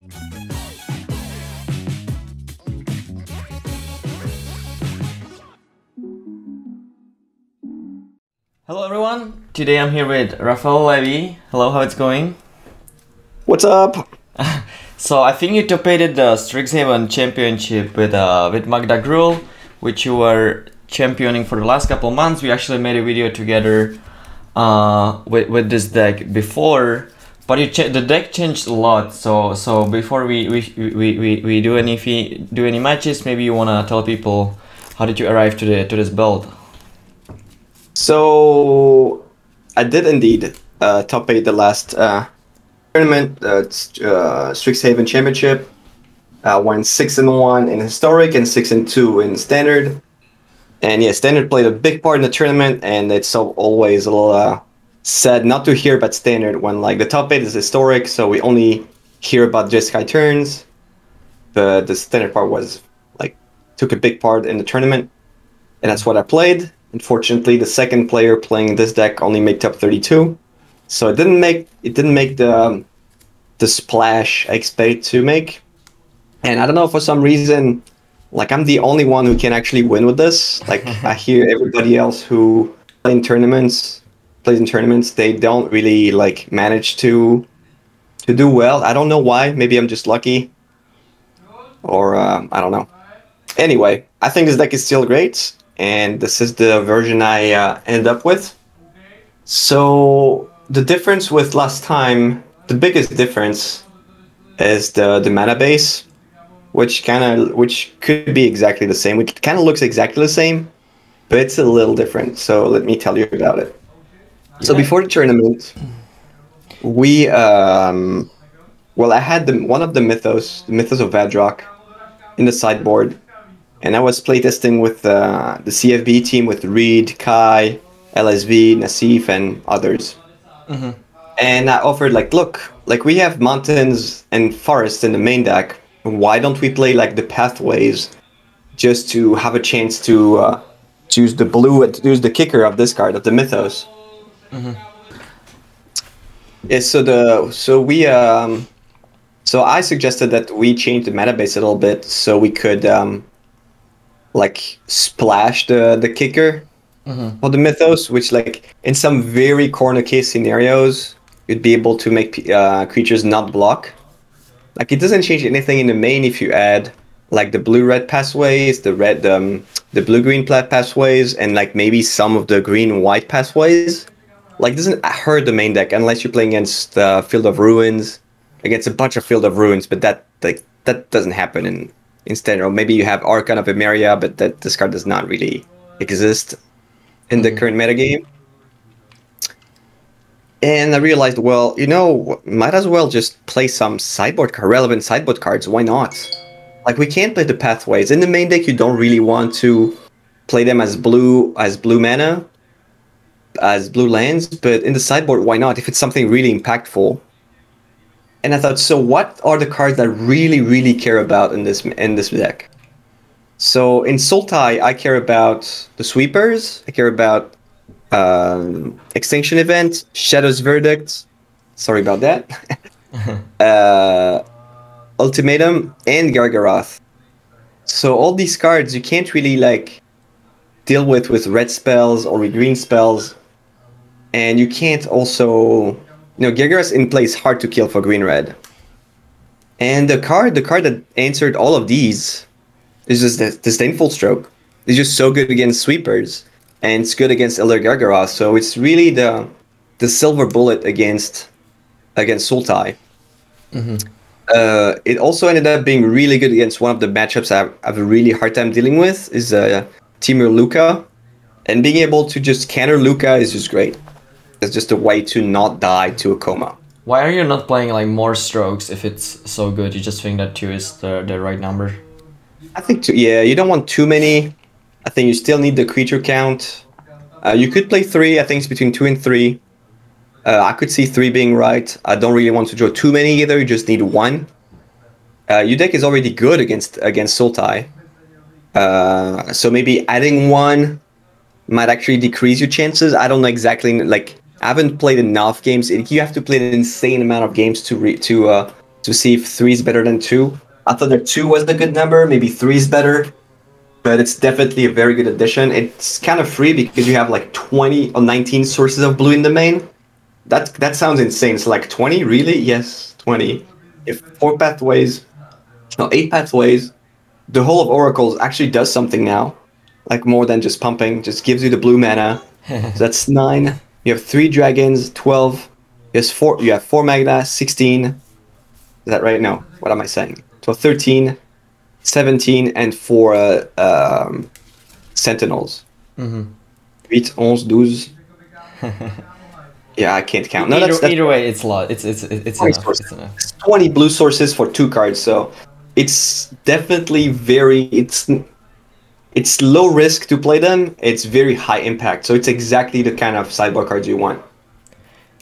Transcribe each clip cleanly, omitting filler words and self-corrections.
Hello everyone, today I'm here with Raphael Levy. Hello, how it's going? What's up? So I think you top-aided the Strixhaven Championship with Magda Gruul, which you were championing for the last couple of months. We actually made a video together with this deck before, but the deck changed a lot. So before we do any matches, maybe you wanna tell people how did you arrive to this build? So I did indeed top 8 the last tournament, Strixhaven Championship. Went 6-1 in historic and 6-2 in standard. And yeah, standard played a big part in the tournament, and it's always a little sad not to hear about standard when like the top 8 is historic, so we only hear about just high turns. But the standard part was like took a big part in the tournament, and that's what I played. Unfortunately, the second player playing this deck only made top 32, so it didn't make the splash I expected to make. And I don't know, for some reason, like I'm the only one who can actually win with this. Like I hear everybody else who plays in tournaments, they don't really like manage to do well. I don't know why. Maybe I'm just lucky, or I don't know. Anyway, I think this deck is still great, and this is the version I ended up with. So the difference with last time, the biggest difference is the mana base, which could be exactly the same. It kind of looks exactly the same, but it's a little different. So let me tell you about it. So before the tournament, we well, I had one of the Mythos of Vadrock in the sideboard, and I was playtesting with the CFB team with Reed, Kai, LSV, Nassif, and others. Mm-hmm. And I offered like, look, like we have mountains and forests in the main deck. Why don't we play like the pathways, just to have a chance to choose the blue and use the kicker of this card of the Mythos? Mm-hmm. Yeah, so I suggested that we change the meta base a little bit so we could like splash the kicker of the Mythos, which like in some very corner case scenarios you'd be able to make creatures not block. Like it doesn't change anything in the main if you add like the blue-red pathways, the blue-green pathways, and like maybe some of the green-white pathways. Like it doesn't hurt the main deck unless you're playing against Field of Ruins, against a bunch of Field of Ruins, but that doesn't happen in standard. Or maybe you have Archon of Emeria, but this card does not really exist in the current metagame. And I realized, well, you know, might as well just play some relevant sideboard cards. Why not? Like we can't play the pathways in the main deck. You don't really want to play them as blue mana, as blue lands. But in the sideboard, why not? If it's something really impactful. And I thought, so what are the cards that I really care about in this deck? So in Sultai, I care about the Sweepers. I care about Extinction Event, Shadow's Verdict. Sorry about that. Ultimatum and Gargaroth. So all these cards you can't really like deal with red spells or with green spells, and you can't also, you know, Gargaroth in play is hard to kill for green-red. And the card that answered all of these is just the Disdainful Stroke. It's just so good against Sweepers, and it's good against Elder Gargaroth. So it's really the silver bullet against Sultai. Mm-hmm. It also ended up being really good against one of the matchups I have a really hard time dealing with, is Timur Luka. And being able to just counter Luka is just great. It's just a way to not die to a coma. Why are you not playing like more strokes if it's so good? You just think that 2 is the right number? I think 2, yeah, you don't want too many. I think you still need the creature count. You could play 3, I think it's between 2 and 3. I could see 3 being right. I don't really want to draw too many either, you just need 1. Your deck is already good against Sultai. So maybe adding 1 might actually decrease your chances. I don't know exactly, like, I haven't played enough games. You have to play an insane amount of games to to see if 3 is better than 2. I thought that 2 was the good number, maybe 3 is better, but it's definitely a very good addition. It's kind of free because you have like 20 or 19 sources of blue in the main. That sounds insane. It's like 20, really? Yes, 20. If 4 pathways, no, 8 pathways, the whole of Oracles actually does something now. Like more than just pumping, just gives you the blue mana. So that's 9. You have 3 dragons, 12. You have 4 Magda, 16. Is that right? No. What am I saying? So 13, 17, and 4 Sentinels. 8, 11, 12. Yeah, I can't count. No, either way, it's a lot. It's enough. It's enough. 20 blue sources for 2 cards, so it's definitely very. It's low risk to play them. It's very high impact, so it's exactly the kind of sideboard cards you want.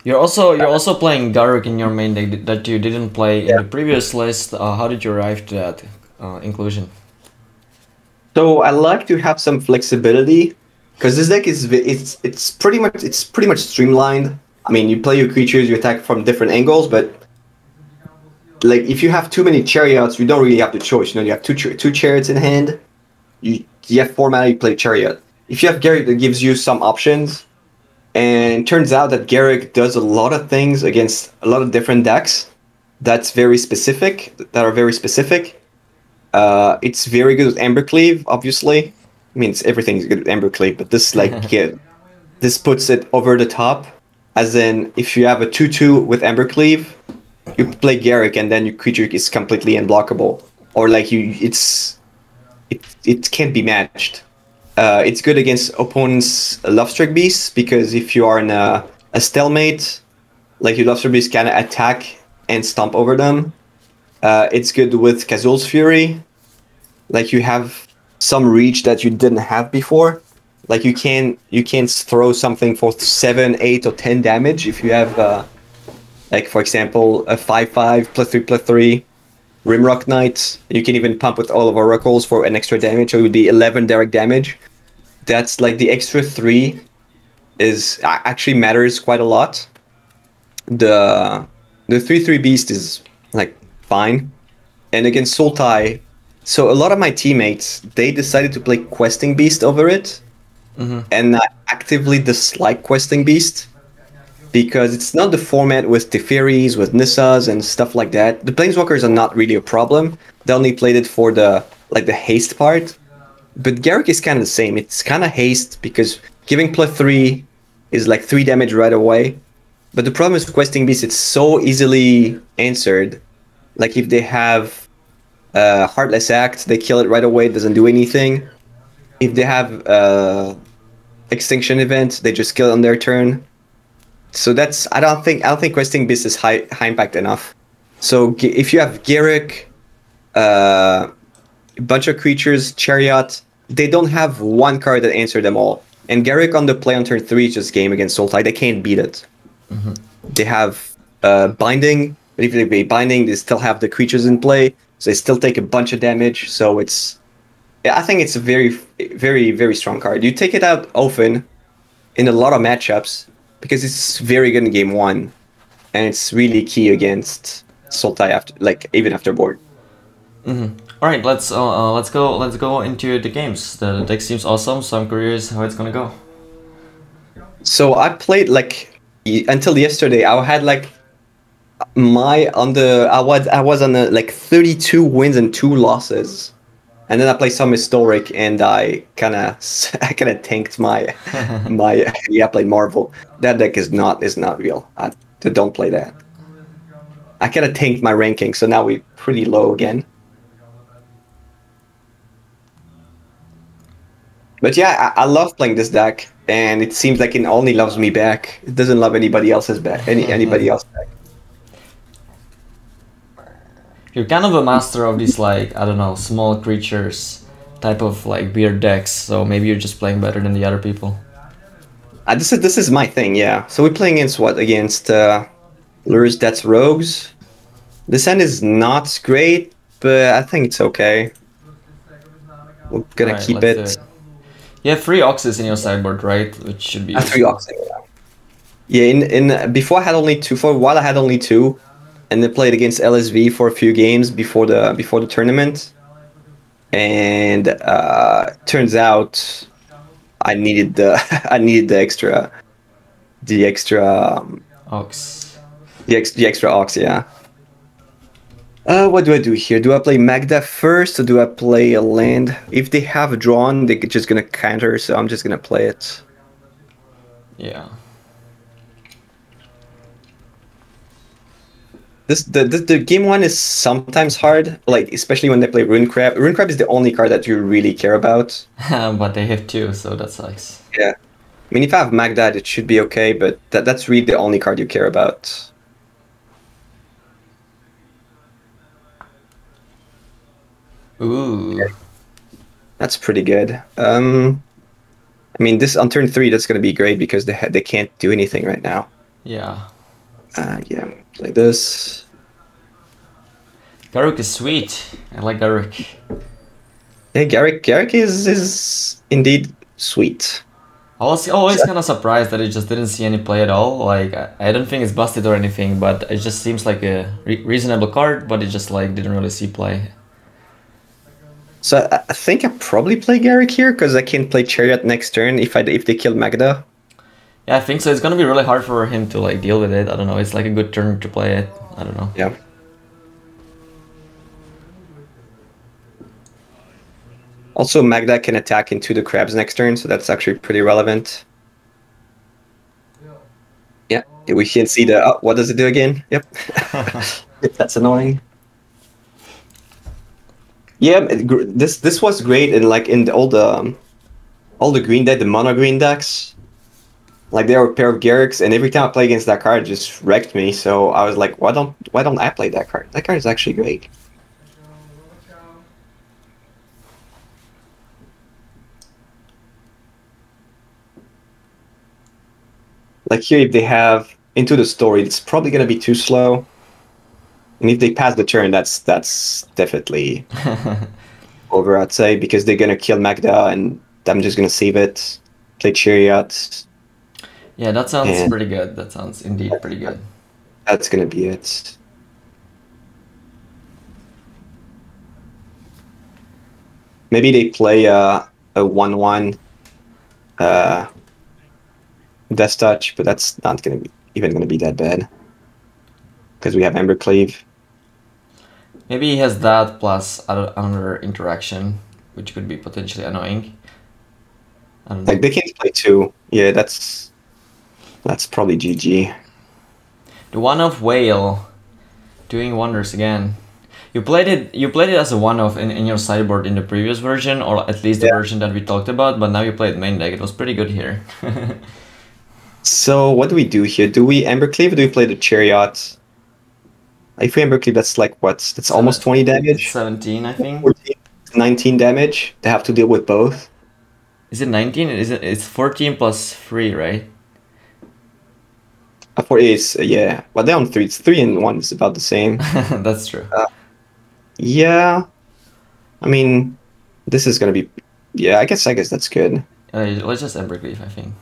You're also playing Garruk in your main deck that you didn't play in the previous list. How did you arrive to that inclusion? So I like to have some flexibility because this deck is it's pretty much streamlined. I mean, you play your creatures, you attack from different angles, but like if you have too many chariots, you don't really have the choice. You know, you have two chariots in hand. You have 4 mana, you play chariot. If you have Garruk, that gives you some options. And it turns out that Garruk does a lot of things against a lot of different decks. That are very specific. It's very good with Embercleave, obviously. I mean, everything is good with Embercleave, but this this puts it over the top. As in, if you have a 2/2 with Embercleave, you play Garruk, and then your creature is completely unblockable, or like it can't be matched. It's good against opponents' Lovestruck Beasts because if you are in a stalemate, like your Lovestruck Beast can attack and stomp over them. It's good with Kazul's Fury. Like you have some reach that you didn't have before. Like you can throw something for 7, 8, or 10 damage if you have, like for example, a 5/5 +3/+3 Rimrock Knight. You can even pump with all of Oracles for an extra damage, so it would be 11 direct damage. That's like the extra 3 is actually matters quite a lot. The 3/3 beast is like fine, and against Sultai, so a lot of my teammates, they decided to play Questing Beast over it, and I actively dislike Questing Beast because it's not the format with Teferis, with Nissas, and stuff like that. The Planeswalkers are not really a problem. They only played it for the haste part. But Garruk is kind of the same. It's kind of haste because giving +3 is like 3 damage right away. But the problem is with Questing Beast, it's so easily answered. Like if they have Heartless Act, they kill it right away. It doesn't do anything. If they have Extinction Event, they just kill it on their turn. So that's I don't think Questing Beast is high impact enough. So if you have Garruk, a bunch of creatures, Chariot, they don't have one card that answer them all. And Garruk on the play on turn 3 is just game against Sultai. They can't beat it. They have Binding, but if they Binding, they still have the creatures in play, so they still take a bunch of damage. So I think it's a very, very, very strong card. You take it out often in a lot of matchups because it's very good in game 1, and it's really key against Sultai even after board. All right, let's go into the games. The deck seems awesome, so I'm curious how it's gonna go. So I played until yesterday. I had I was on 32 wins and 2 losses, and then I played some historic, and I kind of tanked my I played Marvel. That deck is not real. Don't play that. I kind of tanked my ranking, so now we're pretty low again. But yeah, I love playing this deck, and it seems like it only loves me back. It doesn't love anybody else's back. Anybody else back. You're kind of a master of these I don't know, small creatures type of weird decks. So maybe you're just playing better than the other people. This is my thing, yeah. So we're playing against what? Against Lures That's Rogues. This hand is not great, but I think it's okay. We're gonna keep it. You have 3 Oxes in your sideboard, right? Which should be 3 Oxes. Yeah. In before I had only 2. For a while I had only 2, and they played against LSV for a few games before the tournament. And turns out I needed the I needed the extra Ox. the extra ox, yeah. What do I do here? Do I play Magda first or do I play a land? If they have a drawn, they're just gonna counter, so I'm just gonna play it. Yeah. The game one is sometimes hard, like especially when they play Rune Crab. Rune Crab is the only card that you really care about. But they have 2, so that sucks. Yeah. I mean, if I have Magda, it should be okay, but that's really the only card you care about. Ooh. That's pretty good. I mean, this on turn 3, that's gonna be great because they can't do anything right now. Yeah. Yeah, like this. Garruk is sweet. I like Garruk. Yeah, Garruk is indeed sweet. I was always kind of surprised that it just didn't see any play at all. Like, I don't think it's busted or anything, but it just seems like a reasonable card, but it just like didn't really see play. So I think I probably play Garruk here because I can play Chariot next turn if they kill Magda. Yeah, I think so. It's gonna be really hard for him to like deal with it. I don't know. It's like a good turn to play it. I don't know. Yeah. Also, Magda can attack into the crabs next turn, so that's actually pretty relevant. Yeah, we can see the... Oh, what does it do again? Yep. That's annoying. Yeah, this was great in like in all the green deck, the mono green decks. Like there were a pair of Garruks, and every time I play against that card, it just wrecked me. So I was like, why don't I play that card? That card is actually great. Like here, if they have Into the Story, it's probably gonna be too slow. And if they pass the turn, that's definitely over, I'd say, because they're gonna kill Magda, and I'm just gonna save it, play Chariot. Yeah, that sounds pretty good. That sounds indeed pretty good. That's gonna be it. Maybe they play a 1/1 Death Touch, but that's not gonna be even gonna be that bad because we have Embercleave. Maybe he has that plus another interaction, which could be potentially annoying. I don't know. Like they can't play 2. Yeah, that's probably GG. The one-off whale doing wonders again. You played it as a one-off in your sideboard in the previous version, or at least the version that we talked about, but now you played main deck. It was pretty good here. So what do we do here? Do we Embercleave or do we play the Chariot? If we Embercleave, that's like what? That's almost 20 damage? 17, I think. 14, 19 damage. They have to deal with both. Is it 19? It's 14 plus 3, right? For is yeah, but they're on 3. It's 3 and 1 is about the same. That's true. Yeah, I mean, this is gonna be. Yeah, I guess that's good. Let's just Embercleave, I think.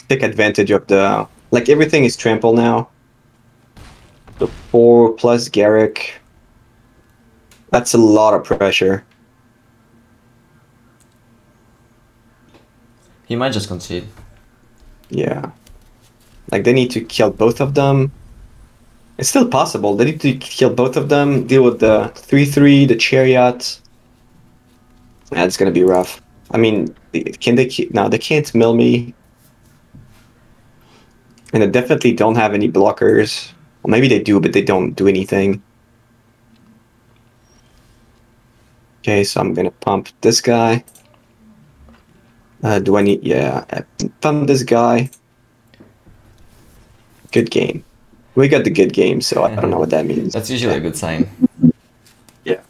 Take advantage of the like everything is trample now. The 4 plus Garruk. That's a lot of pressure. He might just concede. Yeah. Like they need to kill both of them. It's still possible. They need to kill both of them, deal with the 3/3, the Chariot. That's gonna be rough. I mean, can they no, they can't mill me. And they definitely don't have any blockers. Well, maybe they do, but they don't do anything. Okay, so I'm gonna pump this guy. Do I need... Yeah, pump this guy. Good game. We got the good game, so I don't know what that means. That's usually a good sign. Yeah.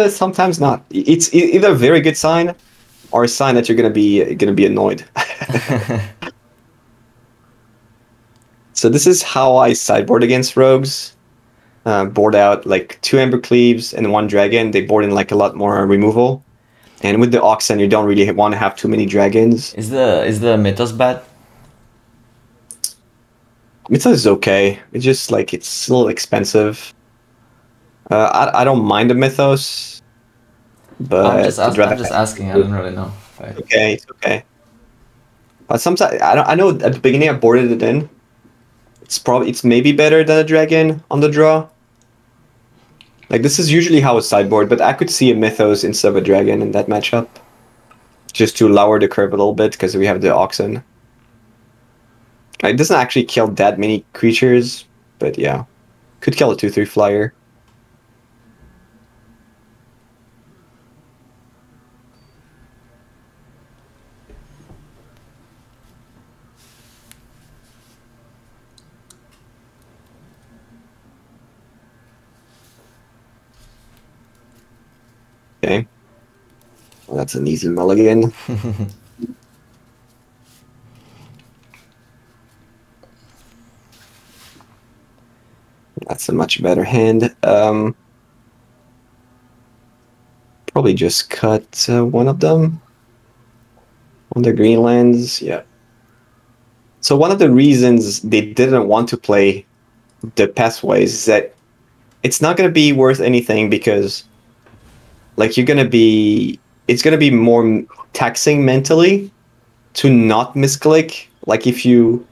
Sometimes not. It's either a very good sign or a sign that you're gonna be annoyed. So this is how I sideboard against rogues. Board out like 2 Embercleaves and 1 dragon. They board in like a lot more removal. And with the Oxen, you don't really want to have too many dragons. Is the Mythos bad? Mythos is okay. It's just like it's a little expensive. I don't mind the Mythos, but I'd rather I'm just asking. I don't really know. Right. okay, it's okay. Sometimes I know at the beginning I boarded it in. It's maybe better than a dragon on the draw. Like this is usually how it's sideboard, but I could see a Mythos instead of a dragon in that matchup. Just to lower the curve a little bit because we have the Oxen. It doesn't actually kill that many creatures, but yeah. Could kill a 2/3 flyer. Okay. Well, that's an easy mulligan. That's a much better hand. Probably just cut one of them on the green lands. Yeah. So one of the reasons they didn't want to play the pathways is that it's not going to be worth anything because, like, it's going to be more taxing mentally to not misclick. Like if you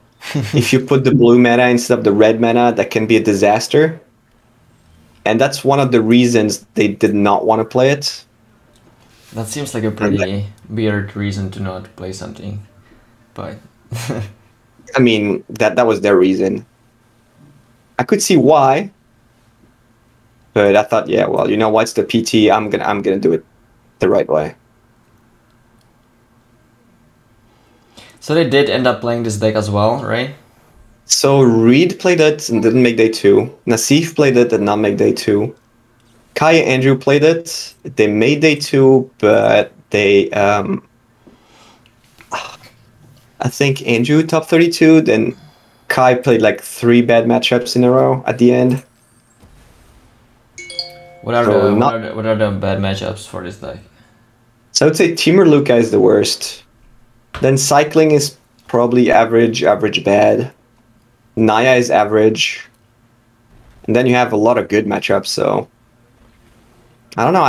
put the blue mana instead of the red mana, that can be a disaster. And that's one of the reasons they did not want to play it. That seems like a pretty weird reason to not play something, but I mean that was their reason. I could see why, but I thought, yeah, well, you know what's the PT? I'm gonna do it the right way. So they did end up playing this deck as well, right? So Reed played it and didn't make day 2. Nassif played it and not make day 2. Kai and Andrew played it. They made day 2, but they I think Andrew top 32. Then Kai played like 3 bad matchups in a row at the end. What are the bad matchups for this deck? So I would say Timur Luka is the worst. Then Cycling is probably average bad. Naya is average. And then you have a lot of good matchups, so I don't know.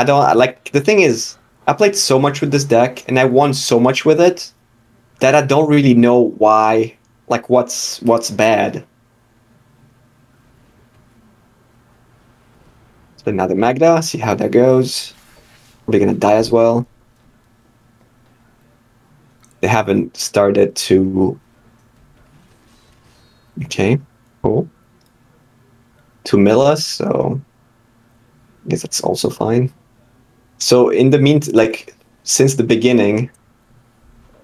The thing is, I played so much with this deck and I won so much with it that I don't really know why, like what's bad. So another Magda, see how that goes. We're gonna die as well. They haven't started to... Okay, cool. To mill us, so I guess that's also fine. So in the meantime, like since the beginning,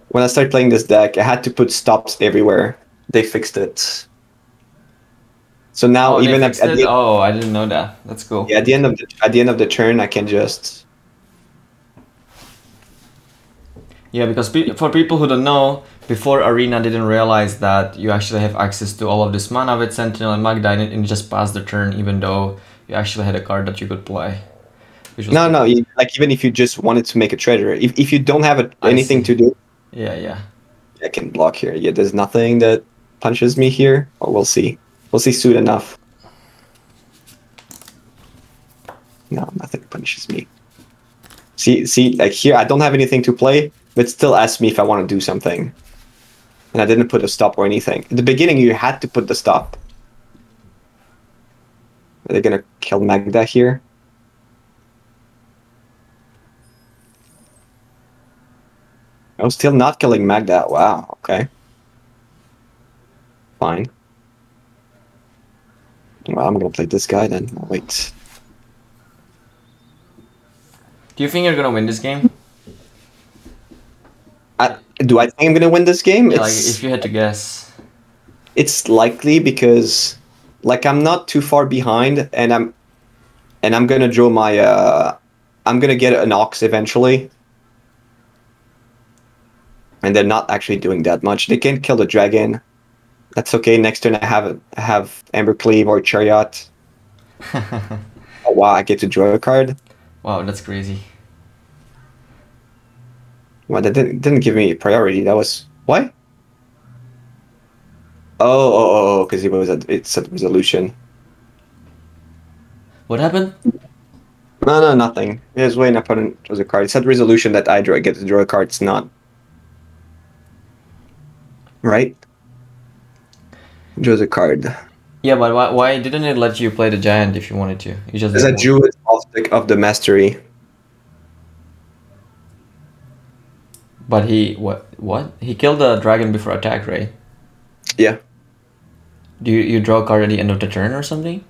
when I started playing this deck, I had to put stops everywhere. They fixed it. So now even at the oh, I didn't know that. That's cool. Yeah, at the end of the turn, I can just... Yeah, because for people who don't know, before Arena didn't realize that you actually have access to all of this mana with Sentinel and Magda, and you just pass the turn even though you actually had a card that you could play. No, like even if you just wanted to make a treasure, if you don't have anything to do... Yeah. I can block here. Yeah, there's nothing that punches me here. Oh, we'll see. We'll see soon enough. No, nothing punches me. See, like here, I don't have anything to play, but still ask me if I want to do something. And I didn't put a stop or anything. In the beginning, you had to put the stop. Are they gonna kill Magda here? Oh, still not killing Magda. Wow, okay. Fine. Well, I'm gonna play this guy then. Oh, wait. Do you think you're gonna win this game? Do I think I'm gonna win this game? Yeah, like if you had to guess. It's likely because, like, I'm not too far behind, and I'm gonna draw my I'm gonna get an Ox eventually, and they're not actually doing that much. They can't kill the dragon. That's okay. Next turn I have Amber Cleave or Chariot. Oh wow! I get to draw a card. Wow, that's crazy. Well, that didn't give me priority. That was... Why? because it's a resolution. What happened? No, nothing. Here's when opponent draws a card. It's not resolution that I get to draw a card. It's not. Right? Draws a card. Yeah, but why didn't it let you play the giant if you wanted to? You just Because I drew it off the mastery. But what? He killed the dragon before attack, right? Yeah. Do you draw a card at the end of the turn or something?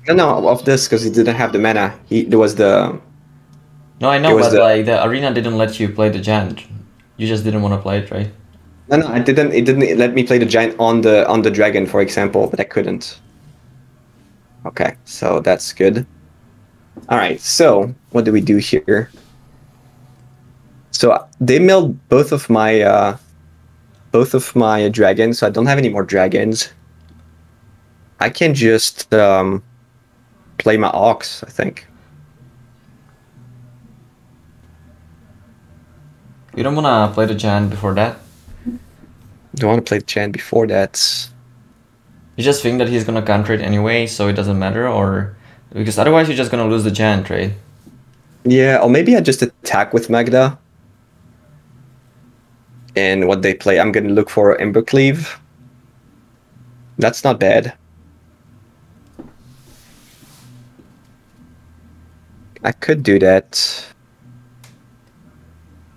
No, of this because he didn't have the mana. There was the. No, I know, but like the arena didn't let you play the giant. You just didn't want to play it, right? No, I didn't. It didn't let me play the giant on the dragon, for example, but I couldn't. Okay, so that's good. All right, so what do we do here? So they milled both of my dragons, so I don't have any more dragons. I can just play my Ox, I think. You don't want to play the giant before that? Do I want to play the giant before that? You just think that he's gonna counter it anyway, so it doesn't matter, or because otherwise you're just gonna lose the giant, right? Yeah, or maybe I just attack with Magda. And what they play, I'm gonna look for Embercleave. That's not bad. I could do that.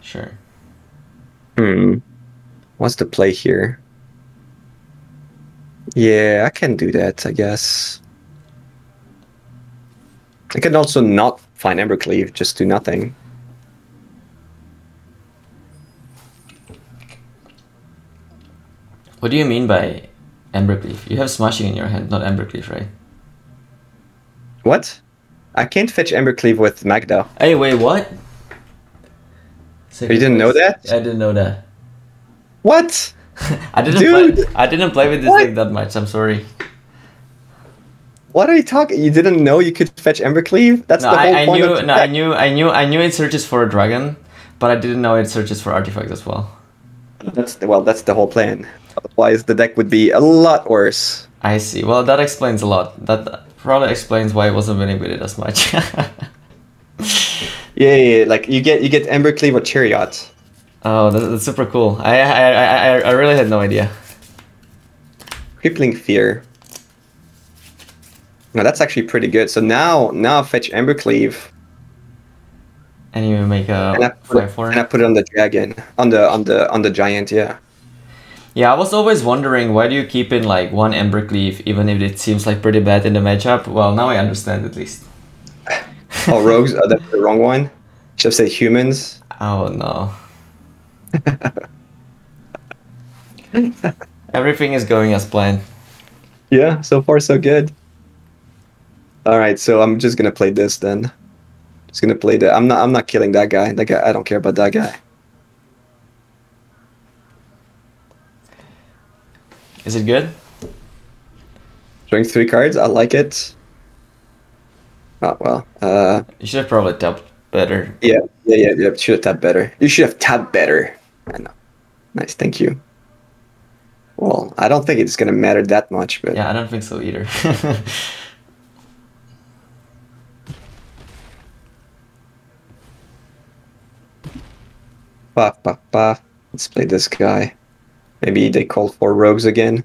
Sure. What's the play here? Yeah, I can do that, I guess. I can also not find Embercleave, just do nothing. What do you mean by Embercleave? You have Smashing in your hand, not Embercleave, right? What? I can't fetch Embercleave with Magda. Hey, wait, what? You didn't know that? I didn't know that. What? I didn't play with this thing that much. I'm sorry. What are you talking? You didn't know you could fetch Embercleave? That's the whole point of the deck. I knew it searches for a dragon, but I didn't know it searches for artifacts as well. That's the whole plan. Otherwise, the deck would be a lot worse. I see. Well, that explains a lot. That probably explains why I wasn't winning with it as much. Yeah, like you get Embercleave or Chariot. Oh, that's super cool. I really had no idea. Crippling Fear. No, that's actually pretty good. So now fetch Embercleave. And you make a 5/4. And I put it on the dragon, on the giant. Yeah. Yeah, I was always wondering why do you keep in like one Embercleave even if it seems like pretty bad in the matchup. Well, now I understand at least. Oh, rogues. Oh, that's the wrong one. Should have said humans. Oh no. Everything is going as planned. Yeah, so far so good. All right, so I'm just gonna play this then. Just gonna play that. I'm not killing that guy. That guy. I don't care about that guy. Is it good? Drawing 3 cards. I like it. Oh well. You should have probably tapped better. Yeah. Should have tapped better. You should have tapped better. I know. Nice. Thank you. Well, I don't think it's gonna matter that much, but yeah, I don't think so either. Let's play this guy. Maybe they called for rogues again.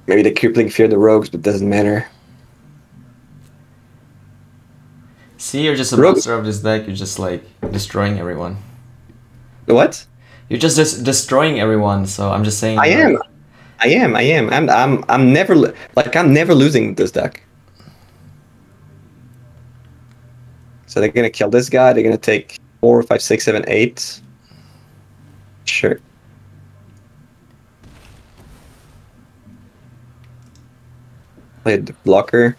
Maybe they crippling fear the rogues, but doesn't matter. See, you're just a monster of this deck. You're just like destroying everyone. What? You're just destroying everyone. So I'm just saying. I am. I'm never losing this deck. So they're gonna kill this guy. They're gonna take 4, 5, 6, 7, 8. Sure. Play the blocker.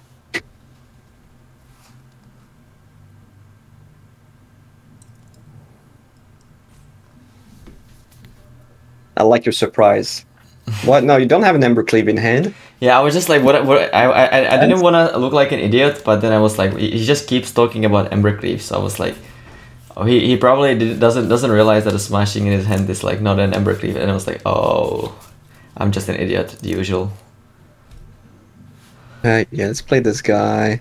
I like your surprise. What? No, you don't have an Embercleave in hand. Yeah, I was just like, what? I didn't want to look like an idiot, but then I was like, he just keeps talking about Embercleave, so I was like, oh, he probably doesn't realize that a smashing in his hand is like not an Embercleave, and I was like, oh, I'm just an idiot, the usual. Yeah, let's play this guy.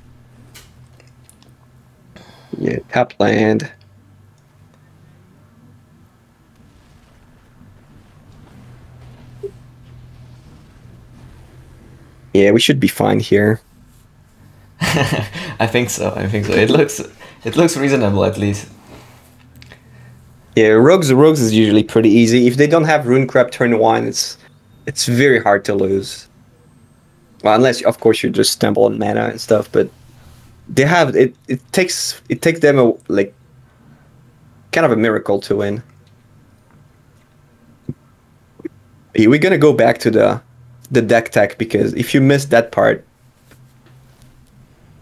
Yeah, tap land. Yeah, we should be fine here. I think so. I think so. It looks reasonable at least. Yeah, rogues is usually pretty easy. If they don't have rune crab turn 1, it's very hard to lose. Well, unless of course you just stumble on mana and stuff, but they have it. It takes them a like kind of a miracle to win. We're gonna go back to the deck tech because if you miss that part,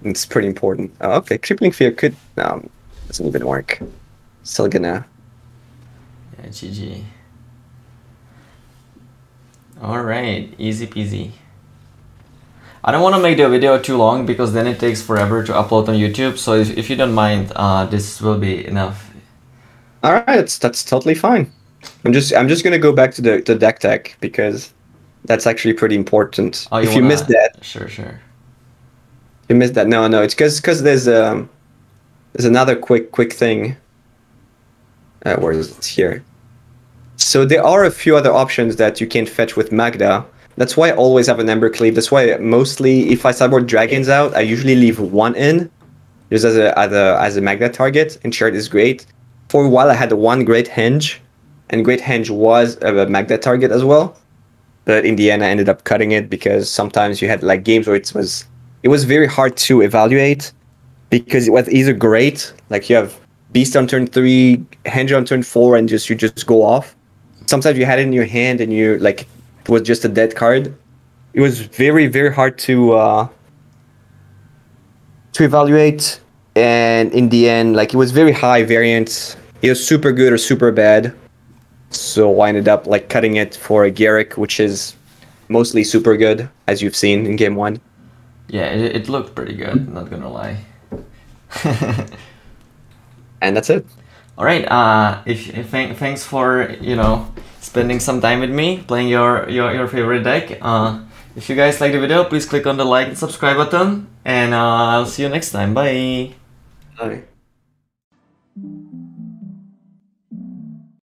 it's pretty important. Oh, okay, Crippling Fear could doesn't even work. Still gonna. Yeah, GG. All right, easy peasy. I don't want to make the video too long because then it takes forever to upload on YouTube. So if you don't mind, this will be enough. All right, that's totally fine. I'm just gonna go back to the deck tech because that's actually pretty important. Oh, if you missed that, sure. You missed that. No, it's because there's another quick thing. Where is it here? So there are a few other options that you can fetch with Magda. That's why I always have an Ember Cleave. That's why mostly if I sideboard dragons out, I usually leave one in, just as a Magda target. And Shard is great. For a while, I had one Great Henge, and Great Henge was a Magda target as well. But in the end, I ended up cutting it because sometimes you had like games where it was very hard to evaluate because it was either great, like you have Beast on turn 3, Henge on turn 4, and you just go off. Sometimes you had it in your hand and you like it was just a dead card. It was very hard to evaluate, and in the end, like it was very high variance. It was super good or super bad. So I ended up like cutting it for a Garrick, which is mostly super good, as you've seen in game 1. Yeah, it looked pretty good, not gonna lie. And that's it. All right. Thanks for spending some time with me playing your favorite deck. If you guys like the video, please click on the like and subscribe button, and I'll see you next time. Bye. Bye.